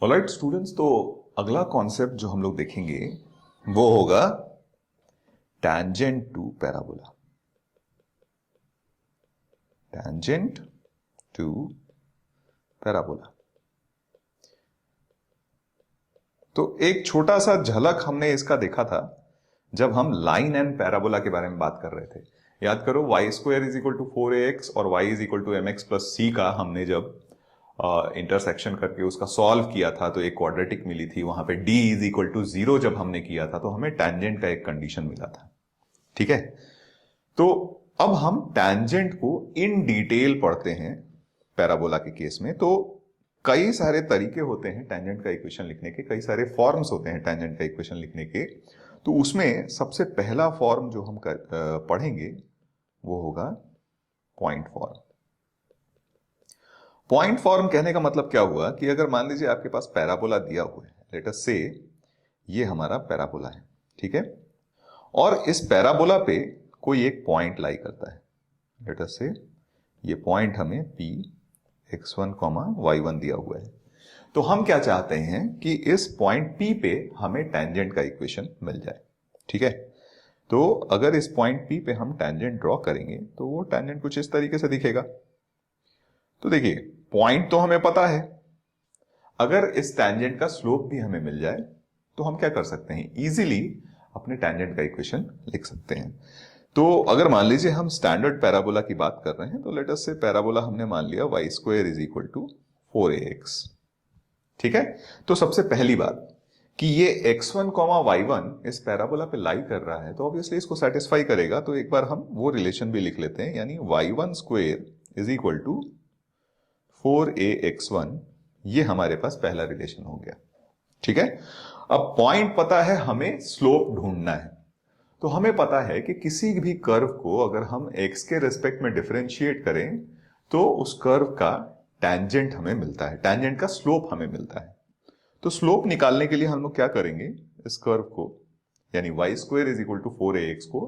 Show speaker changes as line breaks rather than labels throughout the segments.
Alright students, तो अगला concept जो हम लोग देखेंगे वो होगा tangent to parabola. Tangent to parabola. तो एक छोटा सा झलक हमने इसका देखा था जब हम लाइन एंड पैराबोला के बारे में बात कर रहे थे। याद करो, y square is equal to 4ax और y is equal to mx plus c का हमने जब इंटरसेक्शन करके उसका सॉल्व किया था तो एक क्वाड्रेटिक मिली थी। वहां पे d इज इक्वल टू 0 जब हमने किया था तो हमें टैंजेंट का एक कंडीशन मिला था। ठीक है, तो अब हम टैंजेंट को इन डिटेल पढ़ते हैं पैराबोला के केस में। तो कई सारे तरीके होते हैं टैंजेंट का इक्वेशन लिखने के, कई सारे फॉर्म्स होते हैं टैंजेंट का इक्वेशन लिखने के। तो उसमें सबसे पहला फॉर्म जो हम पढ़ेंगे वो होगा पॉइंट फॉर्म। पॉइंट फॉर्म कहने का मतलब क्या हुआ कि अगर मान लीजिए आपके पास पैराबोला दिया हुआ है, लेट अस से ये हमारा पैराबोला है, ठीक है, और इस पैराबोला पे कोई एक पॉइंट लाई करता है। लेट अस से ये पॉइंट हमें P x1, y1 दिया हुआ है। तो हम क्या चाहते हैं कि इस पॉइंट P पे हमें टैंजेंट का इक्वेशन मिल जाए। ठीक है, तो अगर इस पॉइंट P पे हम टैंजेंट ड्रॉ करेंगे तो वो टैंजेंट कुछ इस तरीके से दिखेगा। तो देखिए, पॉइंट तो हमें पता है, अगर इस टैंजेंट का स्लोप भी हमें मिल जाए तो हम क्या कर सकते हैं, इजीली अपने टैंजेंट का इक्वेशन लिख सकते हैं। तो अगर मान लीजिए हम स्टैंडर्ड पैराबोला की बात कर रहे हैं तो लेट अस से पैराबोला हमने मान लिया y square is equal to 4ax। ठीक है, तो सबसे पहली बात कि ये x1, y1 इस पैराबोला पे लाई कर रहा है तो ऑब्वियसली इसको सेटिस्फाई करेगा। तो एक बार हम वो रिलेशन भी लिख लेते हैं, यानी y1 square is equal to 4ax1। ये हमारे पास पहला रिलेशन हो गया। ठीक है, अब पॉइंट पता है, हमें स्लोप ढूंढना है। तो हमें पता है कि किसी भी कर्व को अगर हम x के रेस्पेक्ट में डिफरेंशिएट करें तो उस कर्व का टैंजेंट हमें मिलता है, टैंजेंट का स्लोप हमें मिलता है। तो स्लोप निकालने के लिए हम लोग क्या करेंगे, इस कर्व को यानी y square is equal to 4ax को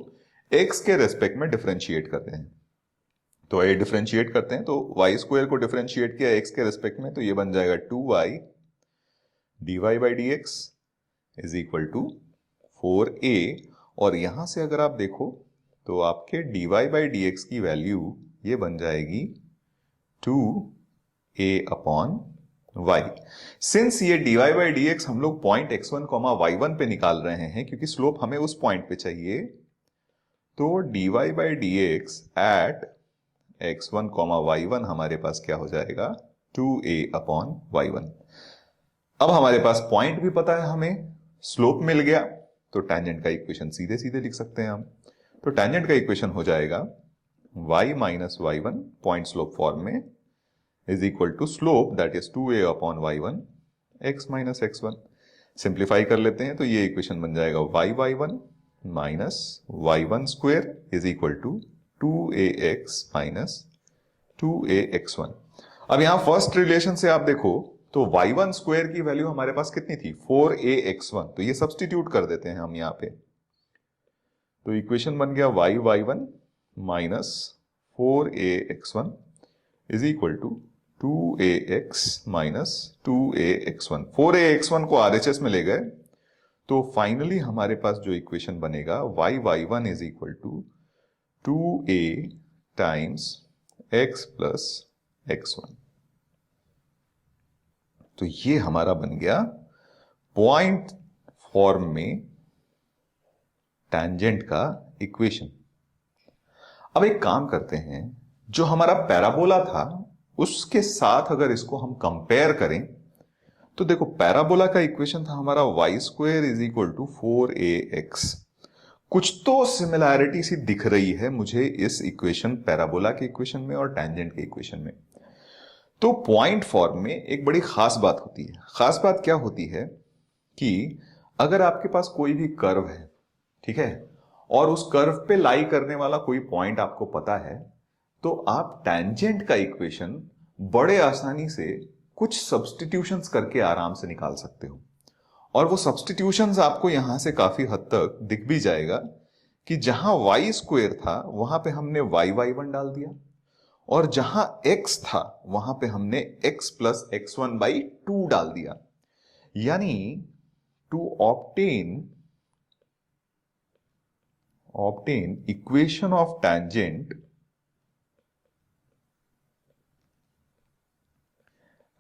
x के रेस्पेक्ट में डिफरेंशिएट करते हैं। तो ये डिफरेंशिएट करते हैं, तो वाई स्क्वायर को डिफरेंशिएट किया x के रेस्पेक्ट में तो ये बन जाएगा 2y dy by dx is equal to 4a। और यहां से अगर आप देखो तो आपके dy बाई dx की वैल्यू ये बन जाएगी 2a अपॉन y। सिंस ये dy बाई dx हम लोग पॉइंट x1, y1 पे निकाल रहे हैं क्योंकि स्लोप हमें उस पॉइंट पे चाहिए, तो dy by dx eight x1, y1 हमारे पास क्या हो जाएगा 2a अपॉन y1। अब हमारे पास पॉइंट भी पता है, हमें स्लोप मिल गया, तो टैंजेंट का इक्वेशन सीधे सीधे लिख सकते हैं हम। तो टैंजेंट का इक्वेशन हो जाएगा y minus y1 point slope form में is equal to slope that is 2a upon y1 x minus x1। Simplify कर लेते हैं तो ये इक्वेशन बन जाएगा y1 minus y1 square is equal to 2ax minus 2ax1। अब यहां फर्स्ट रिलेशन से आप देखो तो y1 स्क्वायर की वैल्यू हमारे पास कितनी थी, 4ax1। तो ये सब्स्टिट्यूट कर देते हैं हम यहां पे, तो इक्वेशन बन गया y1 minus 4ax1 is equal to 2ax minus 2ax1। 4ax1 को RHS में ले गए तो फाइनली हमारे पास जो इक्वेशन बनेगा y1 is equal to 2a times x plus x1। तो ये हमारा बन गया पॉइंट फॉर्म में टैंजेंट का इक्वेशन। अब एक काम करते हैं, जो हमारा पैराबोला था उसके साथ अगर इसको हम कंपेयर करें तो देखो, पैराबोला का इक्वेशन था हमारा y square is equal to 4ax। कुछ तो सिमिलैरिटी सी दिख रही है मुझे इस इक्वेशन, पैराबोला के इक्वेशन में और टैंजेंट के इक्वेशन में। तो पॉइंट फॉर्म में एक बड़ी खास बात होती है। खास बात क्या होती है कि अगर आपके पास कोई भी कर्व है, ठीक है, और उस कर्व पे लाई करने वाला कोई पॉइंट आपको पता है, तो आप टैंजेंट का इक्वेशन बड़े आसानी से कुछ सब्स्टिट्यूशंस करके आराम से निकाल सकते हो। और वो सब्स्टिट्यूशंस आपको यहां से काफी हद तक दिख भी जाएगा कि जहां वाई स्क्वायर था वहां पे हमने y1 डाल दिया, और जहां x था वहां पे हमने x प्लस x1 बाई 2 डाल दिया। यानी to obtain equation of tangent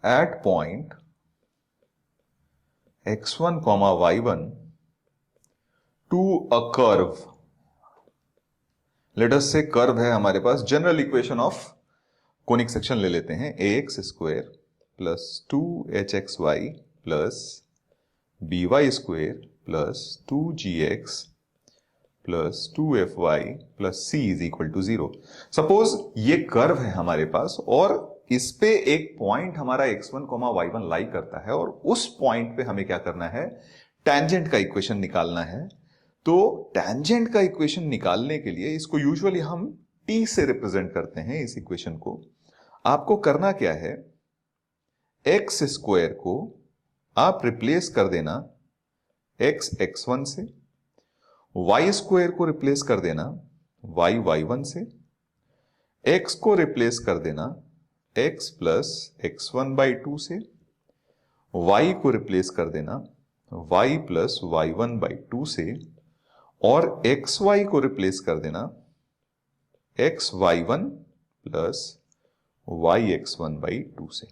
at point x1 comma y1 to a curve. Let us say curve है हमारे पास, general equation of conic section ले लेते हैं, ax square plus 2hxy plus by square plus 2gx plus 2fy plus c is equal to 0। Suppose ये curve है हमारे पास और इस पे एक पॉइंट हमारा x1, y1 लाई करता है और उस पॉइंट पे हमें क्या करना है, टेंजेंट का इक्वेशन निकालना है। तो टेंजेंट का इक्वेशन निकालने के लिए इसको यूजुअली हम t से रिप्रेजेंट करते हैं इस इक्वेशन को। आपको करना क्या है, x स्क्वायर को आप रिप्लेस कर देना x1 से, y स्क्वायर को रिप्लेस कर देना y1 से, x को रिप्लेस कर देना x प्लस x1/2 से, y को रिप्लेस कर देना y प्लस y1/2 से, और xy को रिप्लेस कर देना xy1 प्लस yx1/2 से।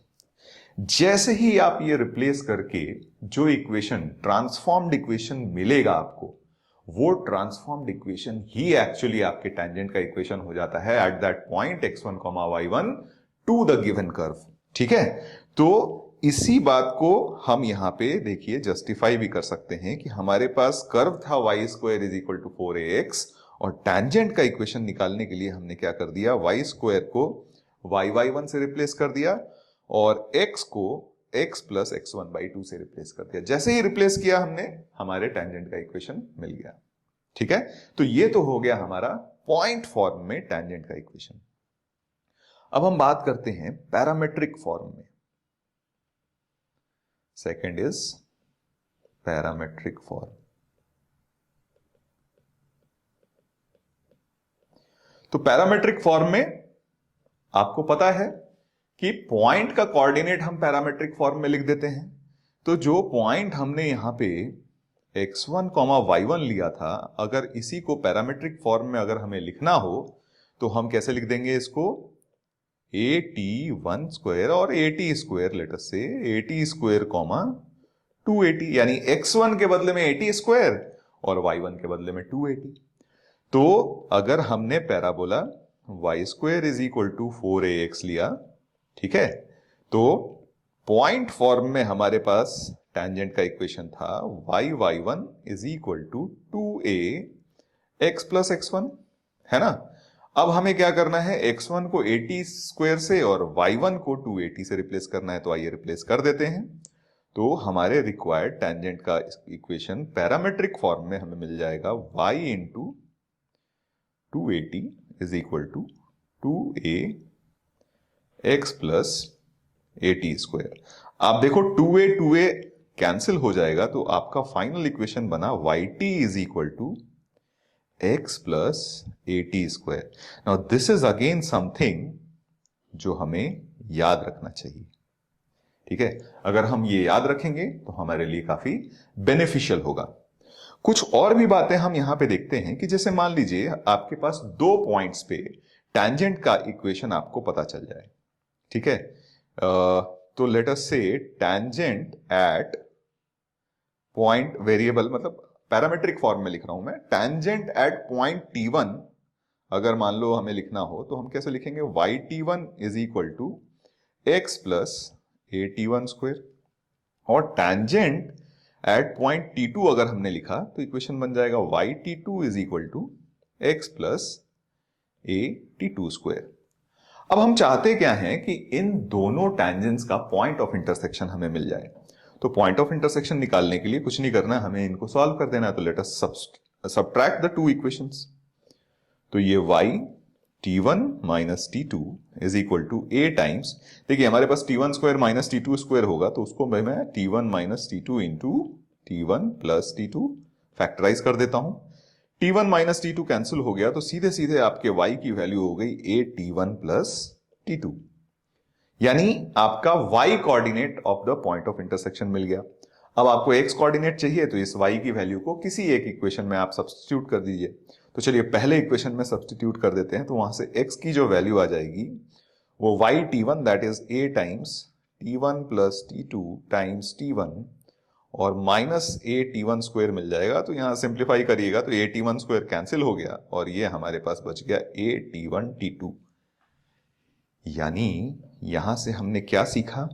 जैसे ही आप ये रिप्लेस करके जो इक्वेशन, ट्रांसफॉर्म्ड इक्वेशन मिलेगा आपको, वो ट्रांसफॉर्म्ड इक्वेशन ही एक्चुअली आपके टेंजेंट का इक्वेशन हो जाता है at that point x1, y1 to the given curve. ठीक है, तो इसी बात को हम यहां पे देखिए जस्टिफाई भी कर सकते हैं कि हमारे पास कर्व था y square is equal to 4ax, और टेंजेंट का इक्वेशन निकालने के लिए हमने क्या कर दिया, y स्क्वायर को y1 से रिप्लेस कर दिया और x को x प्लस x1/2 से रिप्लेस कर दिया। जैसे ही रिप्लेस किया हमने, हमारे टेंजेंट का इक्वेशन मिल गया। ठीक है, तो ये तो हो गया हमारा पॉइंट फॉर्म में टेंजेंट का इक्वेशन। अब हम बात करते हैं पैरामेट्रिक फॉर्म में। Second is parametric form. तो पैरामेट्रिक फॉर्म में आपको पता है कि पॉइंट का कोऑर्डिनेट हम पैरामेट्रिक फॉर्म में लिख देते हैं। तो जो पॉइंट हमने यहां पे x1, y1 लिया था, अगर इसी को पैरामेट्रिक फॉर्म में अगर हमें लिखना हो तो हम कैसे लिख देंगे इसको, at1 स्क्वायर और at स्क्वायर, लेट अस से at स्क्वायर 2at, यानी x1 के बदले में at स्क्वायर और y1 के बदले में 2at। तो अगर हमने parabola y square is equal to 4ax लिया, ठीक है, तो पॉइंट फॉर्म में हमारे पास टेंजेंट का इक्वेशन था y1 is equal to 2ax plus x1, है ना। अब हमें क्या करना है, x1 को at स्क्वायर से और y1 को 2at से रिप्लेस करना है, तो आइए रिप्लेस कर देते हैं। तो हमारे रिक्वायर्ड टेंजेंट का इक्वेशन पैरामेट्रिक फॉर्म में हमें मिल जाएगा y into 2at is equal to 2ax plus at square. आप देखो 2a कैंसिल हो जाएगा, तो आपका फाइनल इक्वेशन बना yt is equal to x plus at square. Now this is again something जो हमें याद रखना चाहिए। ठीक है, अगर हम ये याद रखेंगे तो हमारे लिए काफी बेनिफिशियल होगा। कुछ और भी बातें हम यहां पे देखते हैं कि जैसे मान लीजिए आपके पास दो पॉइंट्स पे टेंजेंट का इक्वेशन आपको पता चल जाए। ठीक है, तो लेट अस से टेंजेंट एट पॉइंट वेरिएबल, मतलब पैरामेट्रिक फॉर्म में लिख रहा हूं मैं, टेंजेंट एट पॉइंट t1 अगर मान लो हमें लिखना हो तो हम कैसे लिखेंगे, yt1 is equal to x plus at1 square, और टेंजेंट एट पॉइंट t2 अगर हमने लिखा तो इक्वेशन बन जाएगा yt2 is equal to x plus at2 square. अब हम चाहते क्या हैं कि इन दोनों टेंजेंट्स का पॉइंट ऑफ इंटरसेक्शन हमें मिल जाए। तो पॉइंट ऑफ इंटरसेक्शन निकालने के लिए कुछ नहीं करना, हमें इनको सॉल्व कर देना है। तो let us subtract the two equations. तो ये y t1 minus t2 is equal to a times, देखिए हमारे पास t1 square minus t2 square होगा, तो उसको मैं t1 minus t2 into t1 plus t2 factorise कर देता हूं। t1 माइनस t2 कैंसिल हो गया, तो सीधे सीधे आपके y की वैल्यू हो गई a t1 प्लस t2, यानी आपका y coordinate of the point of intersection मिल गया। अब आपको x कोऑर्डिनेट चाहिए तो इस y की वैल्यू को किसी एक इक्वेशन में आप सब्स्टिट्यूट कर दीजिए। तो चलिए पहले इक्वेशन में सब्स्टिट्यूट कर देते हैं, तो वहां से x की जो वैल्यू आ जाएगी वो y t1 that is a times t1 plus t2 times t1 और माइनस a t1 स्क्वायर मिल जाएगा। तो यहां सिंप्लीफाई करिएगा तो a t1 स्क्वायर कैंसिल हो गया और ये हमारे पास बच गया a t1 t2। यानी यहां से हमने क्या सीखा?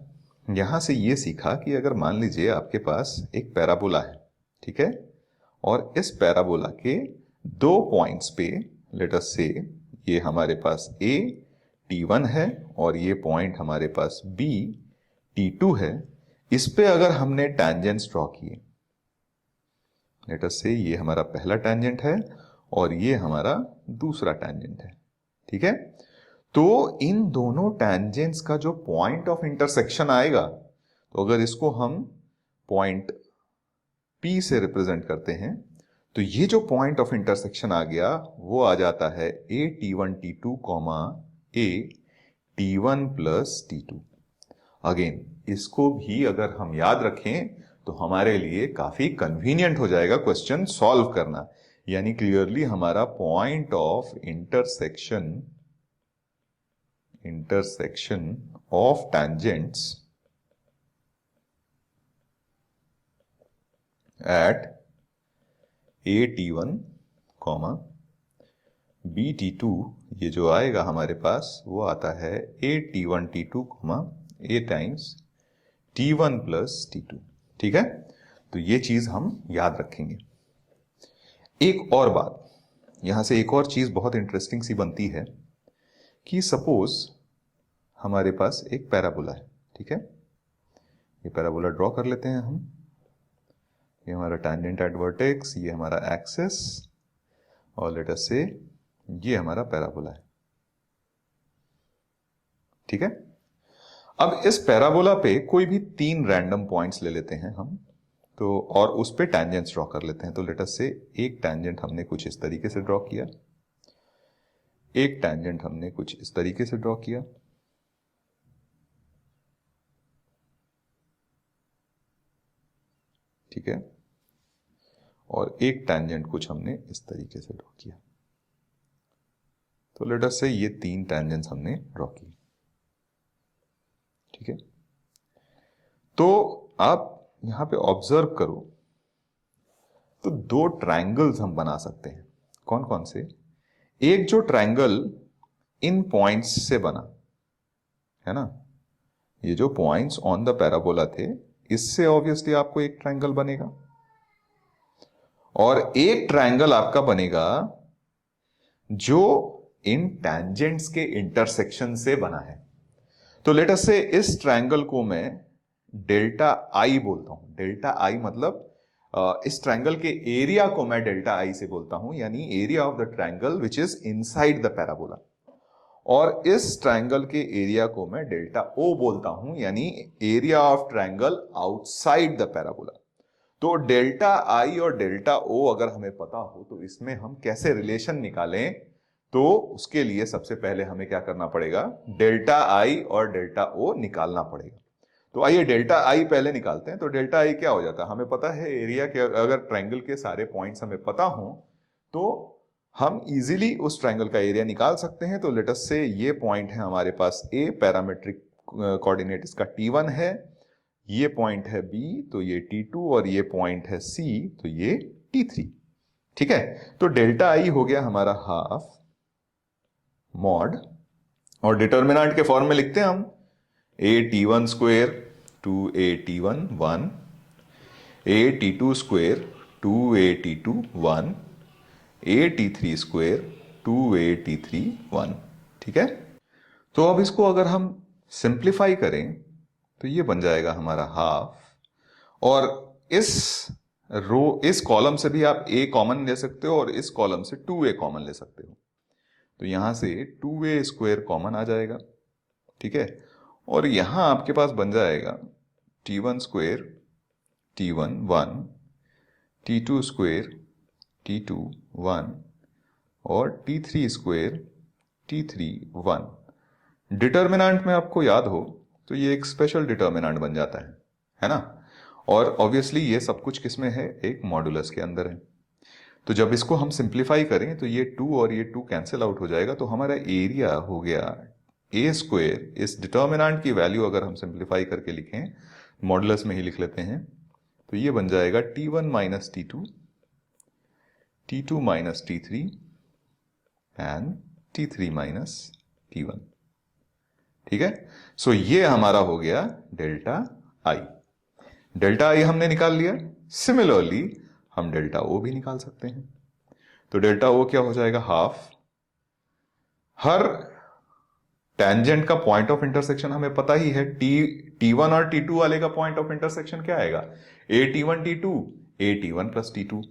यहां से ये सीखा कि अगर मान लीजिए आपके पास एक पैराबोला है, ठीक है, और इस पैराबोला के दो पॉइंट्स पे लेट अस से ये हमारे पास a t1 है और ये पॉइंट हमारे पास b t2 है, इस पे अगर हमने टैंजेंट्स ड्रॉ किए, लेट अस से ये हमारा पहला टैंजेंट है और ये हमारा दूसरा टैंजेंट है, ठीक है। तो इन दोनों टैंजेंट्स का जो पॉइंट ऑफ इंटरसेक्शन आएगा, तो अगर इसको हम पॉइंट P से रिप्रेजेंट करते हैं तो ये जो पॉइंट ऑफ इंटरसेक्शन आ गया वो आ जाता है a t1 t2 a t1 plus t2। Again इसको भी अगर हम याद रखें तो हमारे लिए काफी कन्वीनियंट हो जाएगा क्वेश्चन सॉल्व करना। यानी क्लियरली हमारा point of intersection of tangents at a t1 b t2 ये जो आएगा हमारे पास वो आता है a t1 t2 a times t1 plus t2, ठीक है। तो ये चीज हम याद रखेंगे। एक और बात, यहां से एक और चीज बहुत इंटरेस्टिंग सी बनती है कि सपोज हमारे पास एक पैराबोला है, ठीक है, ये पैराबोला ड्रॉ कर लेते हैं हम। ये हमारा टैंजेंट एट वर्टेक्स, ये हमारा एक्सिस और लेट अस से ये हमारा पैराबोला है, ठीक है। अब इस पैराबोला पे कोई भी तीन रैंडम पॉइंट्स ले लेते हैं हम, तो और उस पे टैंजेंट्स ड्रॉ कर लेते हैं। तो लेट अस से एक टैंजेंट हमने कुछ इस तरीके से ड्रॉ किया, एक टैंजेंट हमने कुछ इस तरीके से ड्रॉ किया, ठीक है, और एक टैंजेंट कुछ हमने इस तरीके से ड्रॉ किया। तो लेट अस से ये तीन टैंजेंट्स हमने ड्रॉ किए, ठीक है। तो आप यहां पे ऑब्जर्व करो तो दो ट्रायंगल्स हम बना सकते हैं। कौन कौन से? एक जो ट्रायंगल इन पॉइंट्स से बना है ना, ये जो पॉइंट्स ऑन द पैराबोला थे, इससे ऑब्वियसली आपको एक ट्रायंगल बनेगा, और एक ट्रायंगल आपका बनेगा जो इन टैंजेंट्स के इंटरसेक्शन से बना है। तो लेट अस से इस ट्रायंगल को मैं डेल्टा आई बोलता हूं। डेल्टा आई मतलब इस ट्रायंगल के एरिया को मैं डेल्टा आई से बोलता हूं, यानी area of the triangle which is inside the parabola. और इस ट्रायंगल के एरिया को मैं डेल्टा ओ बोलता हूं, यानी area of triangle outside the parabola. तो डेल्टा आई और डेल्टा ओ अगर हमें पता हो तो इसमें हम कैसे रिलेशन निकालें, तो उसके लिए सबसे पहले हमें क्या करना पड़ेगा, डेल्टा आई और डेल्टा ओ निकालना पड़ेगा। तो आइए डेल्टा आई पहले निकालते हैं। तो डेल्टा आई क्या हो जाता है, हमें पता है एरिया के, अगर ट्रायंगल के सारे पॉइंट्स हमें पता हो तो हम इजीली उस ट्रायंगल का एरिया निकाल सकते हैं। तो लेट अस से ये पॉइंट है हमारे पास ए, पैरामेट्रिक कोऑर्डिनेट इसका t1 है, ये पॉइंट है b तो ये t2, और ये पॉइंट है c तो ये t3, ठीक है। तो डेल्टा आई हो गया हमारा हाफ मॉड, और डिटर्मिनेंट के फॉर्म में लिखते हैं हम a t1 square 2a t1 1, a t2 square 2a t2 1, a t3 square 2a t3 1, ठीक है। तो अब इसको अगर हम सिंप्लीफाई करें तो ये बन जाएगा हमारा हाफ, और इस कॉलम से भी आप a कॉमन ले सकते हो और इस कॉलम से 2a कॉमन ले सकते हो। तो यहां से 2a स्क्वायर कॉमन आ जाएगा, ठीक है। और यहां आपके पास बन जाएगा t1 square t1 1, t2 square t2 1 और t3 स्क्वायर t3 1। डिटर्मिनेंट में आपको याद हो तो ये एक स्पेशल डिटर्मिनेंट बन जाता है ना। और ऑब्वियसली ये सब कुछ किस में है, एक मॉडुलस के अंदर है। तो जब इसको हम सिंप्लीफाई करें तो ये 2 और ये 2 कैंसिल आउट हो जाएगा, तो हमारा एरिया हो गया ए स्क्वायर। इस डिटर्मिनेंट की वैल्यू अगर हम सिंप्लीफाई करके लिखें, मॉडुलस में ही लिख लेते हैं, तो ये बन जाएगा T1 minus T2, T2 minus T3 and T3 minus T1। ठीक है, सो ये हमारा हो गया डेल्टा आई। डेल्टा आई हमने निकाल लिया। सिमिलरली हम डेल्टा ओ भी निकाल सकते हैं। तो डेल्टा ओ क्या हो जाएगा, हाफ। हर टेंजेंट का पॉइंट ऑफ इंटरसेक्शन हमें पता ही है, T1 और T2 वाले का पॉइंट ऑफ इंटरसेक्शन क्या आएगा, A T1 T2, A T1 plus T2,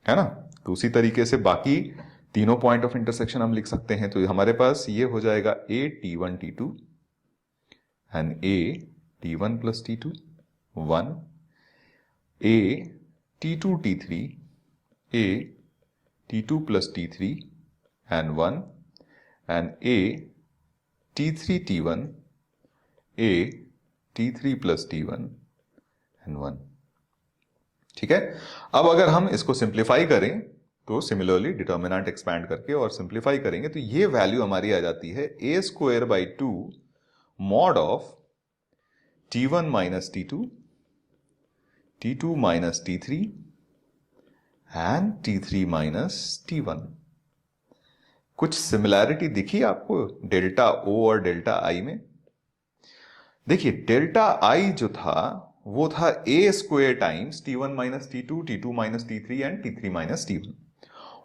है ना। तो उसी तरीके से बाकी तीनों पॉइंट ऑफ इंटरसेक्शन हम लिख सकते हैं। तो हमारे पास ये हो जाएगा A T1 T2 and A T1 plus T2 1, A T2 T3, A T2 plus T3 and 1, and A T3 T1, A T3 plus T1 and 1। ठीक है, अब अगर हम इसको सिंप्लीफाई करें तो सिमिलरली डिटर्मिनेंट एक्सपैंड करके और सिंप्लीफाई करेंगे तो ये वैल्यू हमारी आ जाती है a square by 2 mod of T1 minus T2, T2 minus T3 and T3 minus T1। कुछ सिमिलैरिटी दिखी आपको डेल्टा O और डेल्टा I में? देखिए डेल्टा I जो था वो था a square times T1 minus T2, T2 minus T3 and T3 minus T1,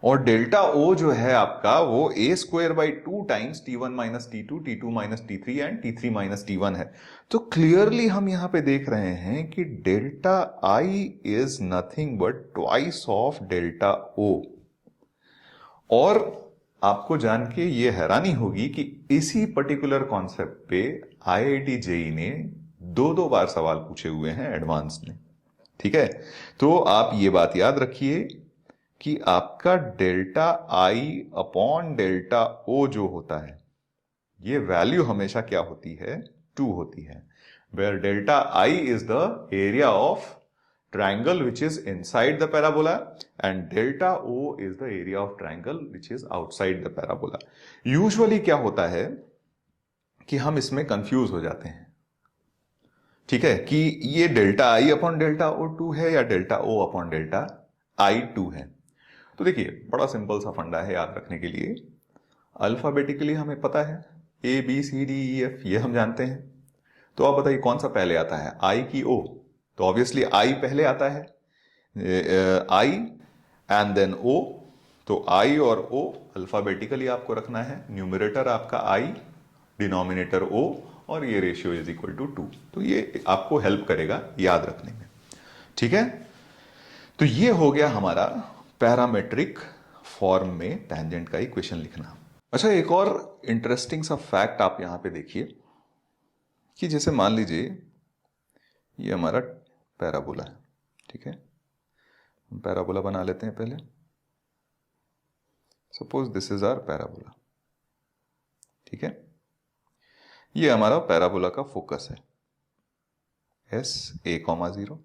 और डेल्टा O जो है आपका वो a square by 2 times T1 minus T2, T2 minus T3 and T3 minus T1 है। तो क्लियरली हम यहां पे देख रहे हैं कि delta I is nothing but twice of delta O। और आपको जान के ये हैरानी होगी कि इसी पर्टिकुलर कॉन्सेप्ट पे IIT JEE ने 2 बार सवाल पूछे हुए हैं एडवांस में। ठीक है, तो आप ये बात याद रखिए कि आपका delta I upon delta O जो होता है, ये वैल्यू हमेशा क्या होती है, 2 होती है, where delta I is the area of triangle which is inside the parabola and delta O is the area of triangle which is outside the parabola। Usually क्या होता है कि हम इसमें कंफ्यूज हो जाते हैं, ठीक है, कि ये delta I upon delta O 2 है या delta O upon delta I 2 है। तो देखिए बड़ा सिंपल सा फंडा है याद रखने के लिए। अल्फाबेटिकली हमें पता है A B C D E F, ये हम जानते हैं। तो आप बताइए कौन सा पहले आता है, I की O? तो ऑब्वियसली I पहले आता है, I एंड देन O। तो I और O अल्फाबेटिकली आपको रखना है, न्यूमरेटर आपका I, डिनोमिनेटर O, और ये रेशियो इज इक्वल टू 2। तो ये आपको हेल्प करेगा याद रखने में। ठीक है, तो ये हो गया हमारा पैरामेट्रिक फॉर्म में टैंजेंट का इक्वेशन लिखना। अच्छा, एक और इंटरेस्टिंग सा फैक्ट आप यहां पे देखिए कि जैसे मान लीजिए ये हमारा पैराबोला है। ठीक है, हम पैराबोला बना लेते हैं पहले। Suppose this is our parabola. ठीक है, ये हमारा पैराबोला का फोकस है S A,0।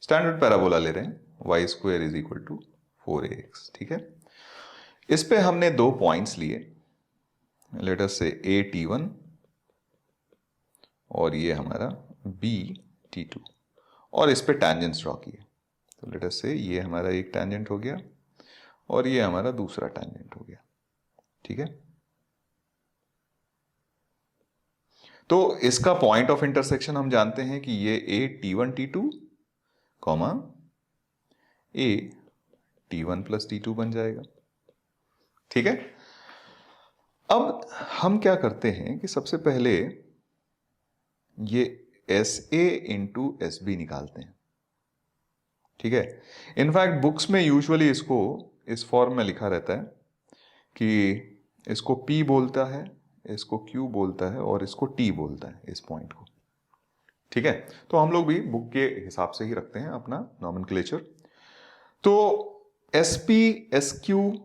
स्टैंडर्ड पैराबोला ले रहे हैं, y square is equal to 4ax। ठीक है, इस पे हमने 2 पॉइंट्स लिए, लेट अस से A T1 और ये हमारा B T2, और इस पे टैंजेंट्स ड्रॉ किए। तो लेट अस से ये हमारा एक टैंजेंट हो गया और ये हमारा दूसरा टैंजेंट हो गया। ठीक है, तो इसका पॉइंट ऑफ इंटरसेक्शन हम जानते हैं कि ये A T1 T2 comma A T1 plus T2 बन जाएगा। ठीक है, अब हम क्या करते हैं कि सबसे पहले ये SA इंटू SB निकालते हैं। ठीक है, इनफैक्ट बुक्स में यूजुअली इसको इस फॉर्म में लिखा रहता है कि इसको P बोलता है, इसको Q बोलता है और इसको T बोलता है, इस पॉइंट को। ठीक है, तो हम लोग भी बुक के हिसाब से ही रखते हैं अपना नॉमेनक्लेचर। तो SP SQ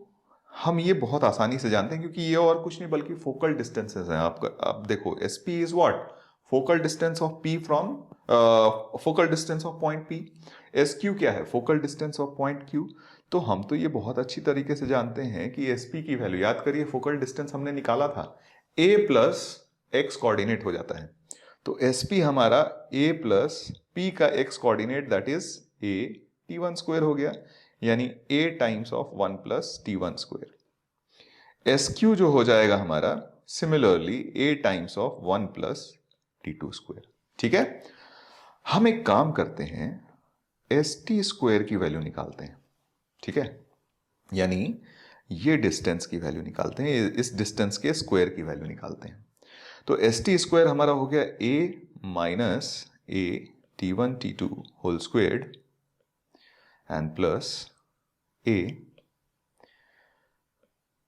हम ये बहुत आसानी से जानते हैं क्योंकि ये और कुछ नहीं बल्कि फोकल डिस्टेंसेस हैं। आप देखो SP is what, focal distance of P from focal distance of point P। SQ क्या है? Focal distance of point Q। तो हम तो ये बहुत अच्छी तरीके से जानते हैं कि SP की वैल्यू, याद करिए फोकल डिस्टेंस हमने निकाला था, A प्लस x कोऑर्डिनेट हो जाता है। तो SP हमारा A प्लस P का x coordinate that is A T1 square हो गया, यानी A times of 1 plus T1 square. SQ जो हो जाएगा हमारा similarly A times of 1 plus T2 square. ठीक है, हम एक काम करते हैं, ST स्क्वायर की वैल्यू निकालते हैं। ठीक है, यानी ये डिस्टेंस की वैल्यू निकालते हैं, इस डिस्टेंस के स्क्वायर की वैल्यू निकालते हैं। तो ST स्क्वायर हमारा हो गया A minus A T1 T2 whole squared and plus A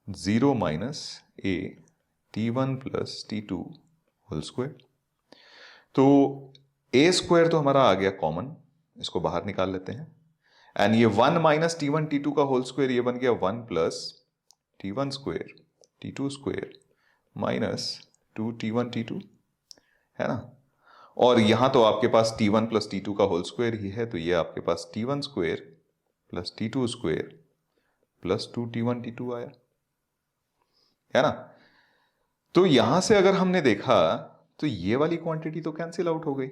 0 minus A T1 plus T2 whole square. तो A स्क्वायर तो हमारा आ गया कॉमन, इसको बाहर निकाल लेते हैं, एंड ये 1 माइनस T1 T2 का होल स्क्वायर, ये बन गया 1 plus T1 square T2 square minus 2 T1 T2, है ना। और यहां तो आपके पास T1 प्लस T2 का होल स्क्वायर ही है, तो ये आपके पास T1 square plus T2 square plus 2 T1 T2 आया, है ना। तो यहां से अगर हमने देखा तो ये वाली क्वांटिटी तो कैंसिल आउट हो गई,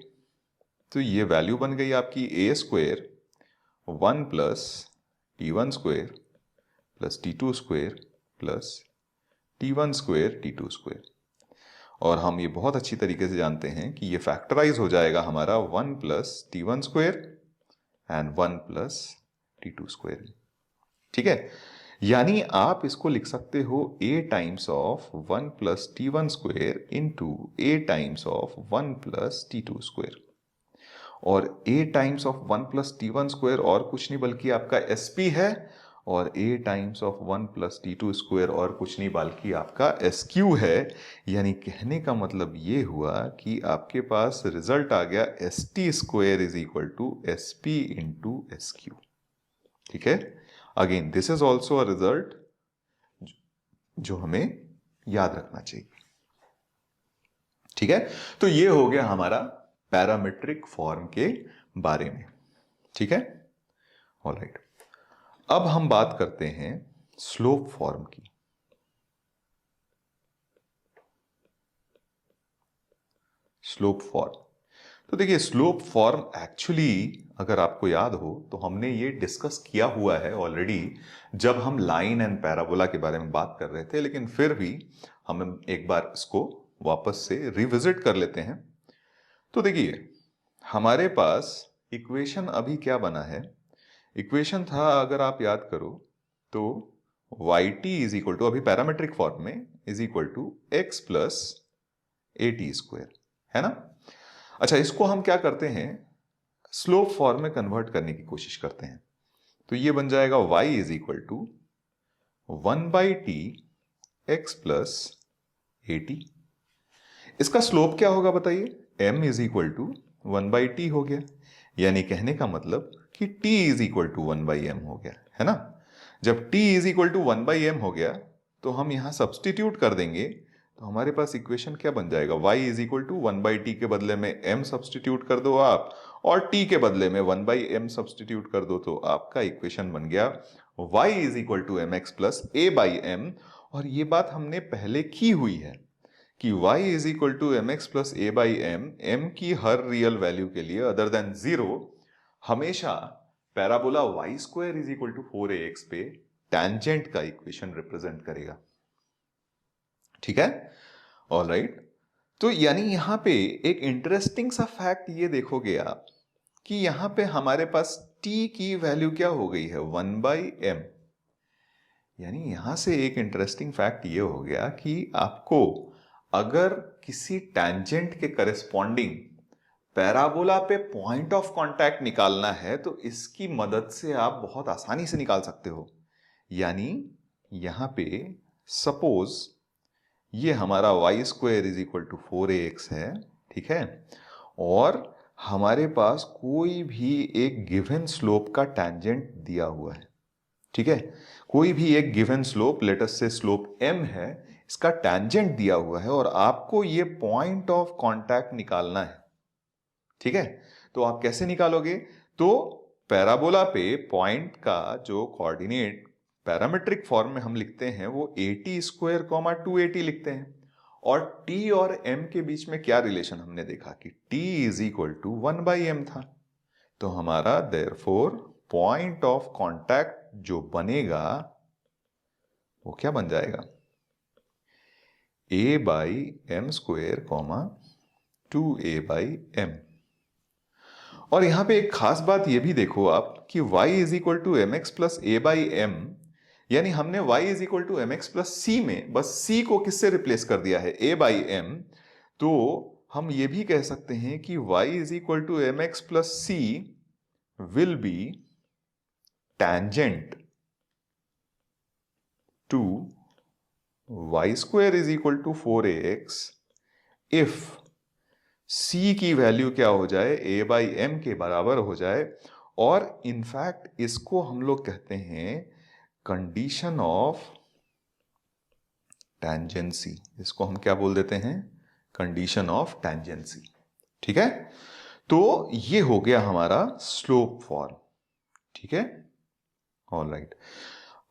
तो ये वैल्यू बन गई आपकी A square 1 plus T1 square plus T2 square plus T1 square T2 square. और हम ये बहुत अच्छी तरीके से जानते हैं कि ये फैक्टराइज हो जाएगा हमारा 1 plus T1 square and 1 plus T2 square. ठीक है, यानी आप इसको लिख सकते हो A times of 1 plus T1 square into A times of 1 plus T2 square. और A times of 1 plus T1 square और कुछ नहीं बल्कि आपका SP है, और A times of 1 plus T2 square और कुछ नहीं बल्कि आपका SQ है। यानी कहने का मतलब ये हुआ कि आपके पास रिजल्ट आ गया ST square is equal to SP into SQ। ठीक है, again this is also a result जो हमें याद रखना चाहिए। ठीक है, तो ये हो गया हमारा पैरामीट्रिक फॉर्म के बारे में। ठीक है, ऑलराइट, अब हम बात करते हैं स्लोप फॉर्म की। स्लोप फॉर्म, तो देखिए स्लोप फॉर्म एक्चुअली अगर आपको याद हो तो हमने ये डिस्कस किया हुआ है ऑलरेडी जब हम लाइन एंड पैराबोला के बारे में बात कर रहे थे, लेकिन फिर भी हम एक बार इसको वापस से रिविजिट कर लेते हैं। तो देखिए हमारे पास इक्वेशन अभी क्या बना है, इक्वेशन था अगर आप याद करो तो yt इज इक्वल टू, अभी पैरामीट्रिक फॉर्म में, is equal to x plus at square, है ना। अच्छा, इसको हम क्या करते हैं, स्लोप फॉर्म में कन्वर्ट करने की कोशिश करते हैं। तो ये बन जाएगा y is equal to 1/t x plus at। इसका स्लोप क्या होगा बताइए, m is equal to 1/t हो गया, यानी कहने का मतलब कि t is equal to 1/m हो गया, है ना। जब t is equal to 1/m हो गया तो हम यहां सब्सटीट्यूट कर देंगे, तो हमारे पास इक्वेशन क्या बन जाएगा, y is equal to 1/t के बदले में m सब्सटीट्यूट कर दो आप, और t के बदले में 1/m सब्सटीट्यूट कर दो, तो आपका इक्वेशन बन गया y is equal to mx plus a/m। और ये बात हमने पहले की हुई है कि y is equal to mx plus a/m, m की हर रियल वैल्यू के लिए अदर देन 0 हमेशा parabola y square is equal to 4ax पे टैंजेंट का इक्वेशन रिप्रेजेंट करेगा। ठीक है, ऑलराइट। तो यानी यहां पे एक इंटरेस्टिंग सा फैक्ट ये देखोगे आप कि यहां पे हमारे पास t की वैल्यू क्या हो गई है, 1/m। यानी यहां से एक इंटरेस्टिंग फैक्ट ये हो गया कि आपको अगर किसी टैंजेंट के करेस्पॉन्डिंग पैराबोला पे पॉइंट ऑफ कांटेक्ट निकालना है तो इसकी मदद से आप बहुत आसानी से निकाल सकते हो। यानी यहां पे सपोज ये हमारा y square is equal to 4ax है, ठीक है, और हमारे पास कोई भी एक गिवन स्लोप का टैंजेंट दिया हुआ है। ठीक है, कोई भी एक गिवन स्लोप, लेट अस से स्लोप m है, इसका टैंजेंट दिया हुआ है और आपको ये पॉइंट ऑफ कांटेक्ट निकालना है। ठीक है, तो आप कैसे निकालोगे? तो पैराबोला पे पॉइंट का जो कोऑर्डिनेट पैरामेट्रिक फॉर्म में हम लिखते हैं वो AT² 2AT लिखते हैं। और T और M के बीच में क्या रिलेशन हमने देखा कि T = 1/m था। तो हमारा देयरफॉर पॉइंट ऑफ कांटेक्ट जो बनेगा वो क्या बन जाएगा? A/m², 2A/m। और यहां पे एक खास बात ये भी देखो आप कि y = mx + a/m, यानी हमने y = mx + c में बस c को किससे रिप्लेस कर दिया है? a/m। तो हम ये भी कह सकते हैं कि y = mx + c will be tangent to y² = 4ax if c की वैल्यू क्या हो जाए? a/m के बराबर हो जाए। और इनफैक्ट इसको हम लोग कहते हैं कंडीशन ऑफ टेंजेंसी। इसको हम क्या बोल देते हैं? Condition of tangency. ठीक है, तो ये हो गया हमारा स्लोप फॉर्म। ठीक है, ऑलराइट।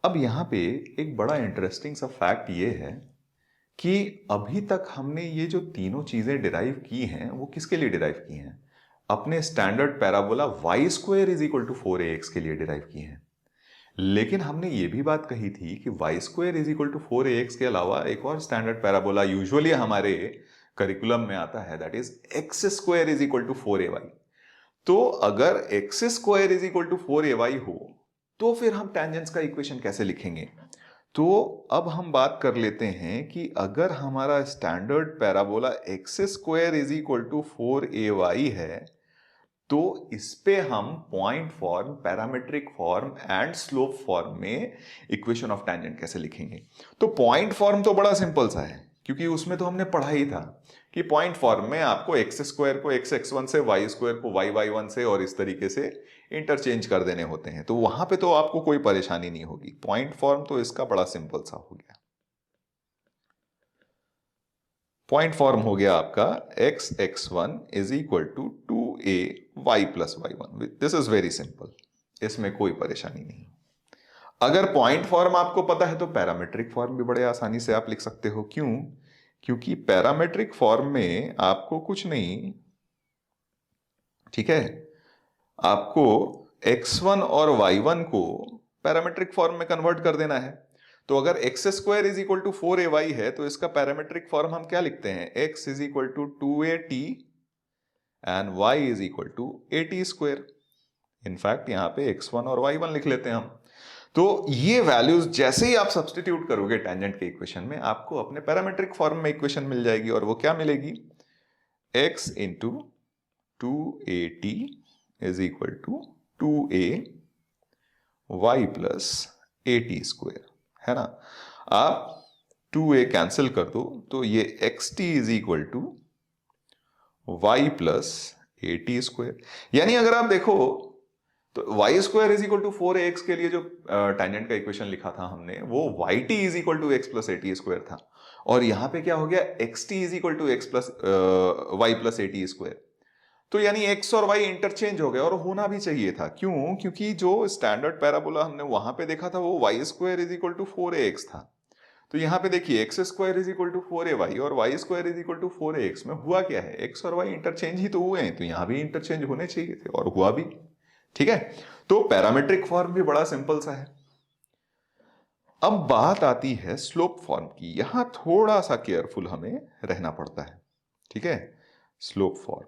अब यहां पे एक बड़ा इंटरेस्टिंग सा फैक्ट ये है कि अभी तक हमने ये जो तीनों चीजें डिराइव की हैं वो किसके लिए डिराइव की हैं? अपने स्टैंडर्ड पैराबोला y² = 4ax के लिए डिराइव की हैं। लेकिन हमने ये भी बात कही थी कि y² = 4ax के अलावा एक और स्टैंडर्ड पैराबोला यूजुअली हमारे करिकुलम में आता है, दैट इज x² = 4ay। तो अगर x² = 4ay हो तो फिर हम टेंजेंट्स का इक्वेशन कैसे लिखेंगे? तो अब हम बात कर लेते हैं कि अगर हमारा स्टैंडर्ड पैराबोला x² = 4ay है तो इस पे हम point form, parametric form and slope form में इक्वेशन ऑफ टेंजेंट कैसे लिखेंगे? तो पॉइंट फॉर्म तो बड़ा सिंपल सा है, क्योंकि उसमें तो हमने पढ़ा ही था कि पॉइंट फॉर्म में आपको x² को x(x1) से, y² को y(y1) से और इस तरीके से इंटरचेंज कर देने होते हैं। तो वहां पे तो आपको कोई परेशानी नहीं होगी। पॉइंट फॉर्म तो इसका बड़ा सिंपल सा हो गया। पॉइंट फॉर्म हो गया आपका x(x1) = 2a y + y1। This is very simple, इसमें कोई परेशानी नहीं। अगर पॉइंट फॉर्म आपको पता है तो पैरामेट्रिक फॉर्म भी बड़े आसानी से आप लिख सकते हो। क्यों? क्योंकि पैरामेट्रिक फॉर्म में आपको कुछ नहीं, ठीक है, आपको x1 और y1 को पैरामेट्रिक फॉर्म में कन्वर्ट कर देना है। तो अगर x² = 4ay है तो इसका पैरामेट्रिक फॉर्म हम क्या लिखते हैं? x = 2at and y = at²। In fact यहां पे x1 और y1 लिख लेते हैं हम। तो ये वैल्यूज जैसे ही आप सब्स्टिट्यूट करोगे टेंजेंट के इक्वेशन में, आपको अपने पैरामेट्रिक फॉर्म में इक्वेशन मिल जाएगी। और वो क्या मिलेगी? x × 2at = 2a y + at², है ना? आप 2a कैंसिल कर दो तो ये xt = y + at²। यानी अगर आप देखो तो y² = 4ax के लिए जो टेंजेंट का इक्वेशन लिखा था हमने, वो yt = x + at² था। और यहां पे क्या हो गया? xt = x + y + at²। तो यानी x और y इंटरचेंज हो गया, और होना भी चाहिए था। क्यों? क्योंकि जो स्टैंडर्ड पैराबोला हमने वहां पे देखा था वो y² = 4ax था। तो यहां पे देखिए x² = 4ay और y² = 4ax में हुआ क्या है? x और y इंटरचेंज ही तो हुए हैं, तो यहां भी इंटरचेंज होने चाहिए थे और हुआ भी। ठीक है, तो पैरामेट्रिक फॉर्म भी बड़ा सिंपल सा है। अब बात आती है स्लोप फॉर्म की। यहां थोड़ा सा केयरफुल हमें रहना पड़ता है। ठीक है, स्लोप फॉर्म,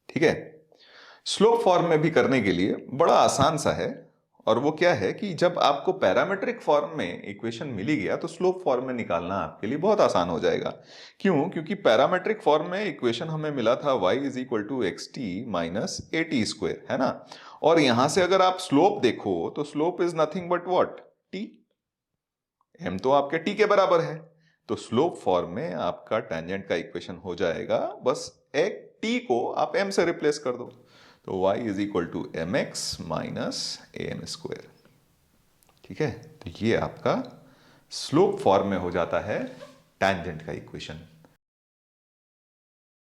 ठीक है, स्लोप फॉर्म में भी करने के लिए बड़ा आसान सा है। और वो क्या है कि जब आपको पैरामेट्रिक फॉर्म में इक्वेशन मिली गया तो स्लोप फॉर्म में निकालना आपके लिए बहुत आसान हो जाएगा। क्यों? क्योंकि पैरामेट्रिक फॉर्म में इक्वेशन हमें मिला था y = xt - at², है ना? और यहां से अगर आप स्लोप देखो तो slope is nothing but what? t। m तो आपके t के बराबर है। तो स्लोप फॉर्म में आपका टेंजेंट का इक्वेशन हो जाएगा, बस एक t को आप m से रिप्लेस कर दो। तो y = mx - am²। ठीक ठीक है, तो ये आपका स्लोप फॉर्म में हो जाता है टैंजेंट का इक्वेशन।